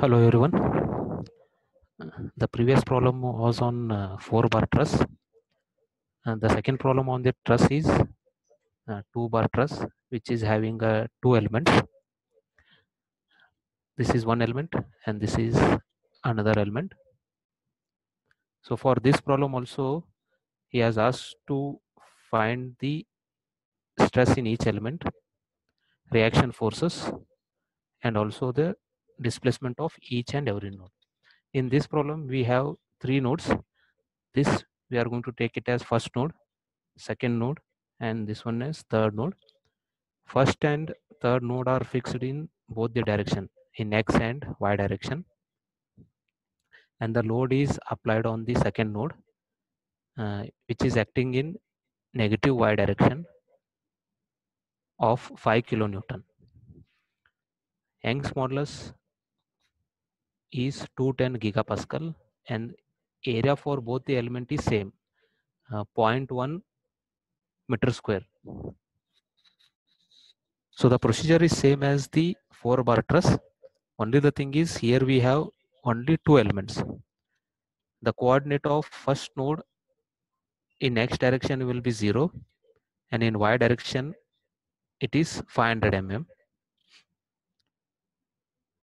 Hello everyone. The previous problem was on 4-bar truss, and the second problem on the truss is 2-bar truss, which is having two elements. This is one element and this is another element. So for this problem also, he has asked to find the stress in each element, reaction forces, and also the displacement of each and every node. In this problem, we have 3 nodes. This we are going to take it as first node, second node, and this one is third node. First and third node are fixed in both the direction, in x and y direction, and the load is applied on the second node, which is acting in negative y direction of 5 kilonewton. Young's modulus is 210 gigapascal, and area for both the element is same, 0.1 meter square. So the procedure is same as the 4-bar truss. Only the thing is here we have only two elements. The coordinate of first node in x direction will be 0, and in y direction it is 500 mm,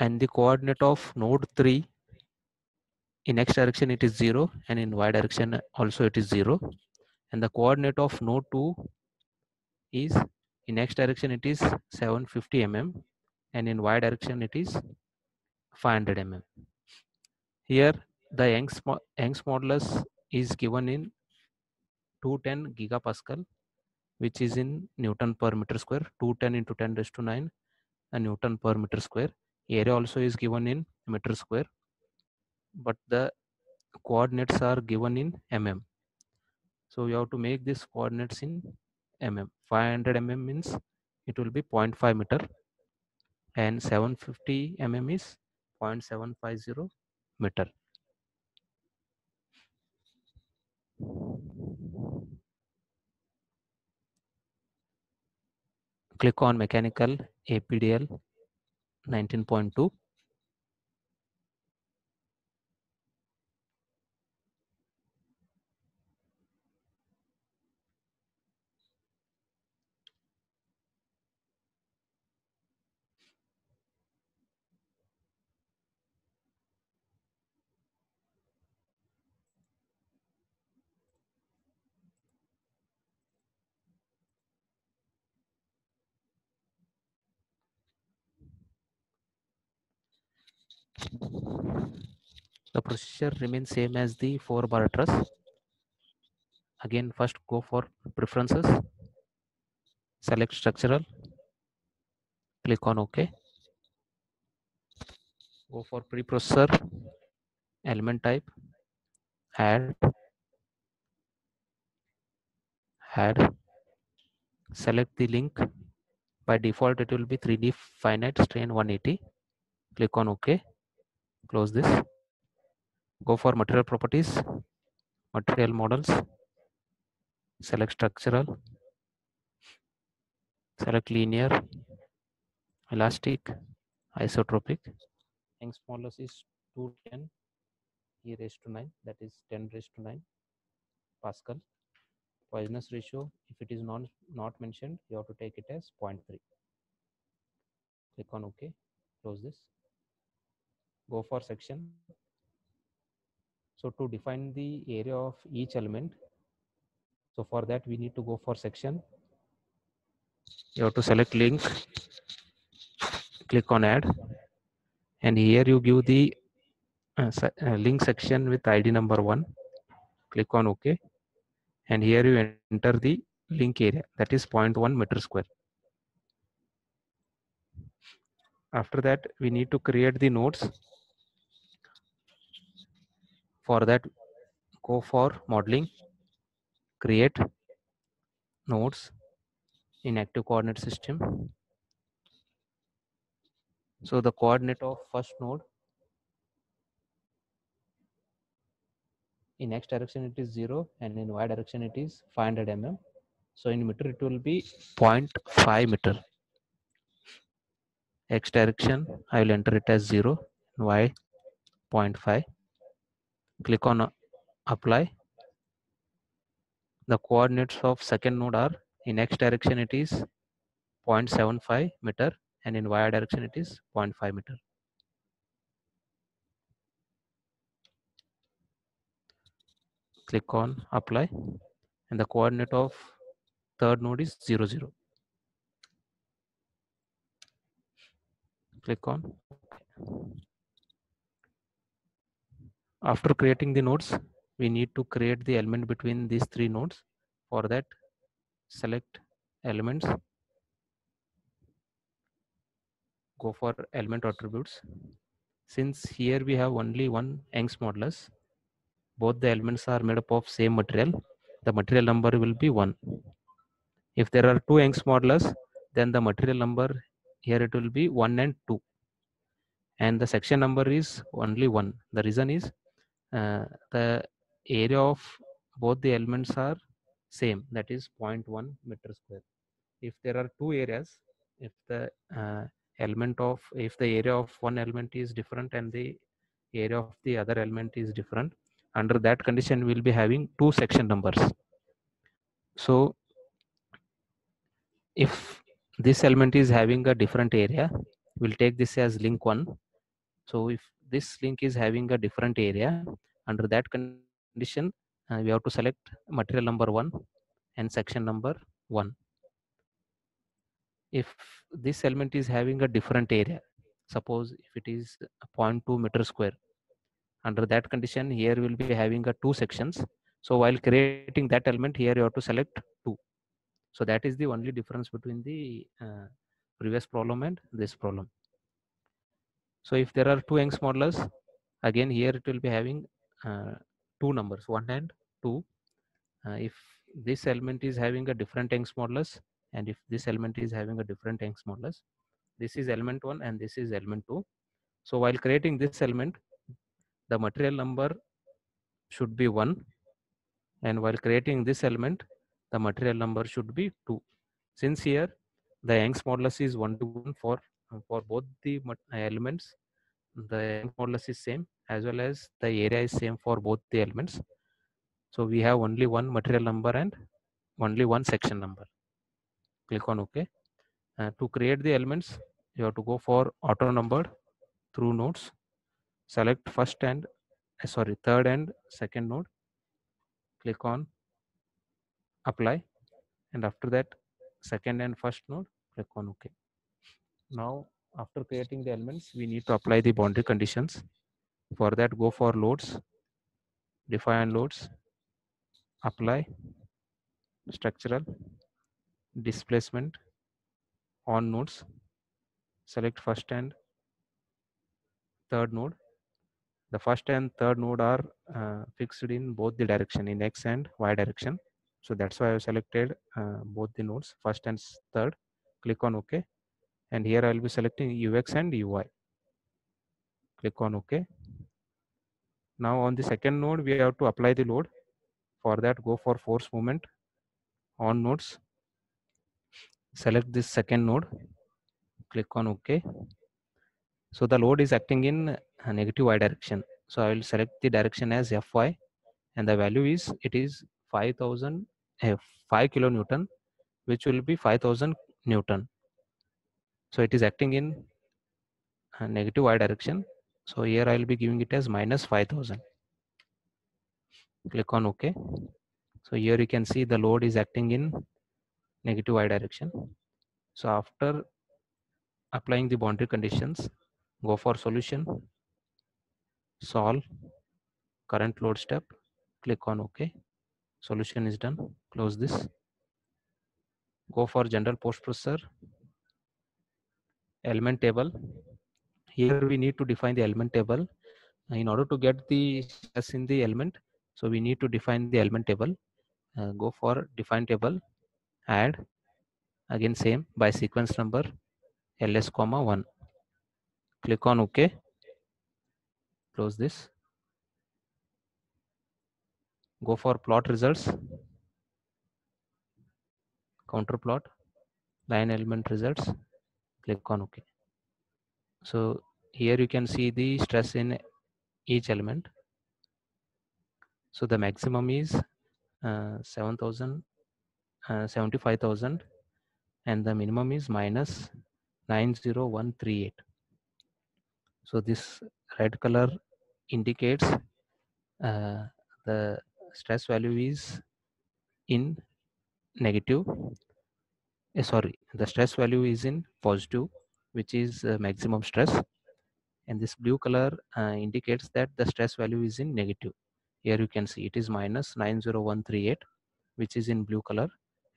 and the coordinate of node 3 in x direction it is 0, and in y direction also it is 0, and the coordinate of node 2 is in x direction it is 750 mm, and in y direction it is 500 mm. Here the Young's modulus is given in 210 gigapascal, which is in Newton per meter square, 210 into 10 raised to 9 Newton per meter square. Area also is given in meter square, but the coordinates are given in mm. So you have to make these coordinates in mm. 500 mm means it will be 0.5 meter, and 750 mm is 0.750 meter. Click on mechanical APDL 19.2. The procedure remains same as the 4-bar truss. Again, first go for preferences, select structural, click on OK. Go for preprocessor, element type, add, select the link. By default, it will be 3D finite strain 180. Click on OK. Close this. Go for material properties, material models, select structural, select linear, elastic, isotropic. Young's modulus is 210 e raised to 9, that is 10 raised to 9 Pascal. Poisson ratio, if it is not mentioned, you have to take it as 0.3. Click on OK. Close this. Go for section. So to define the area of each element, so for that we need to go for section. You have to select link, click on add, and here you give the link section with ID number 1. Click on OK, and here you enter the link area, that is 0.1 meter square. After that, we need to create the nodes. For that, go for modeling, create nodes in active coordinate system. So the coordinate of first node in x direction it is 0, and in y direction it is 500 mm. So in meter it will be 0.5 meter. X direction I will enter it as 0, y 0.5. Click on apply. The coordinates of second node are in x direction it is 0.75 meter and in y direction it is 0.5 meter. Click on apply and the coordinate of third node is 0 0. Click on after creating the nodes we need to create the element between these three nodes. For that select elements, go for element attributes. Since here we have only one Young's modulus, both the elements are made up of same material, the material number will be 1. If there are two Young's modulus, then the material number here it will be 1 and 2, and the section number is only 1. The reason is the area of both the elements are same, that is 0.1 meter square. If there are two areas, if the if the area of one element is different and the area of the other element is different, under that condition we will be having two section numbers. So if this element is having a different area, we'll take this as link 1. So if this link is having a different area, under that condition we have to select material number 1 and section number 1. If this element is having a different area, suppose if it is 0.2 meter square, under that condition here we will be having a two sections. So while creating that element, here you have to select 2. So that is the only difference between the previous problem and this problem. So if there are two Young's modulus, again here it will be having two numbers, 1 and 2. If this element is having a different Young's modulus and if this element is having a different Young's modulus, this is element 1 and this is element 2. So while creating this element, the material number should be 1, and while creating this element, the material number should be 2. Since here the Young's modulus is 1 to 1 for both the elements, the Young's modulus is same as well as the area is same for both the elements. So we have only one material number and only one section number. Click on OK. To create the elements, you have to go for auto numbered through nodes. Select third and second node. Click on apply, and after that second and first node, click on OK. Now after creating the elements, we need to apply the boundary conditions. For that, go for loads, define loads, apply, structural, displacement, on nodes, select first and third node. The first and third node are fixed in both the direction, in x and y direction. So that's why I selected both the nodes, first and third. Click on OK. And here I will be selecting ux and uy. Click on OK. Now on the second node, we have to apply the load. For that, go for force moment on nodes. Select this second node. Click on OK. So the load is acting in a negative y direction. So I will select the direction as Fy, and the value is 5 kilonewton, which will be 5000 Newton. So it is acting in a negative y direction. So here I will be giving it as minus 5000. Click on OK. So here you can see the load is acting in negative y direction. So after applying the boundary conditions, go for solution, solve, current load step, click on OK. Solution is done. Close this. Go for general post processor, element table. Here we need to define the element table. In order to get the stress in the element, so we need to define the element table. Go for define table, add, again same by sequence number ls comma 1. Click on OK. Close this. Go for plot results, counter plot, line element results. Click on OK. So here you can see the stress in each element. So the maximum is 7,000, 75,000, and the minimum is minus 90138. So this red color indicates the stress value is in negative. Sorry, the stress value is in positive, which is maximum stress, and this blue color indicates that the stress value is in negative. Here you can see it is minus 90138, which is in blue color,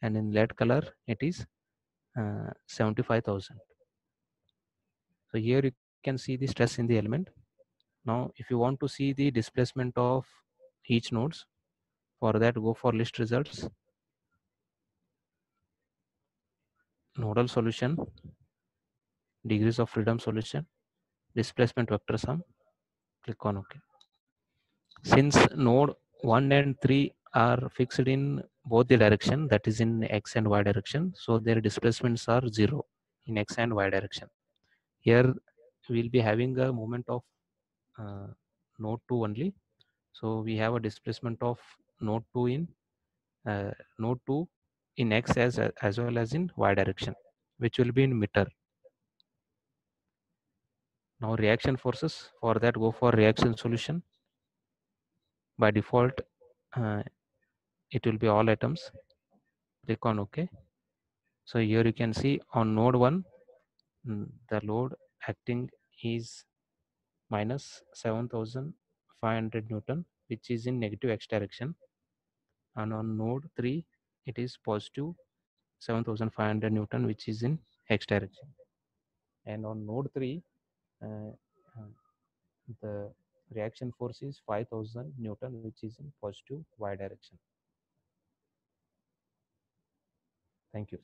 and in red color it is 75,000. So here you can see the stress in the element. Now if you want to see the displacement of each nodes, for that go for list results, nodal solution, degrees of freedom solution, displacement vector sum, click on OK. Since node 1 and 3 are fixed in both the direction, that is in x and y direction, so their displacements are 0 in x and y direction. Here we'll be having a moment of uh, node 2 only. So we have a displacement of node 2 in node 2 in x as well as in y direction, which will be in meter. Now reaction forces, for that go for reaction solution. By default it will be all atoms. Click on OK. So here you can see on node 1 the load acting is minus 7,500 Newton, which is in negative x direction, and on node 3 it is positive 7,500 Newton, which is in x direction, and on node 3 uh, uh, the reaction force is 5,000 Newton, which is in positive y direction. Thank you.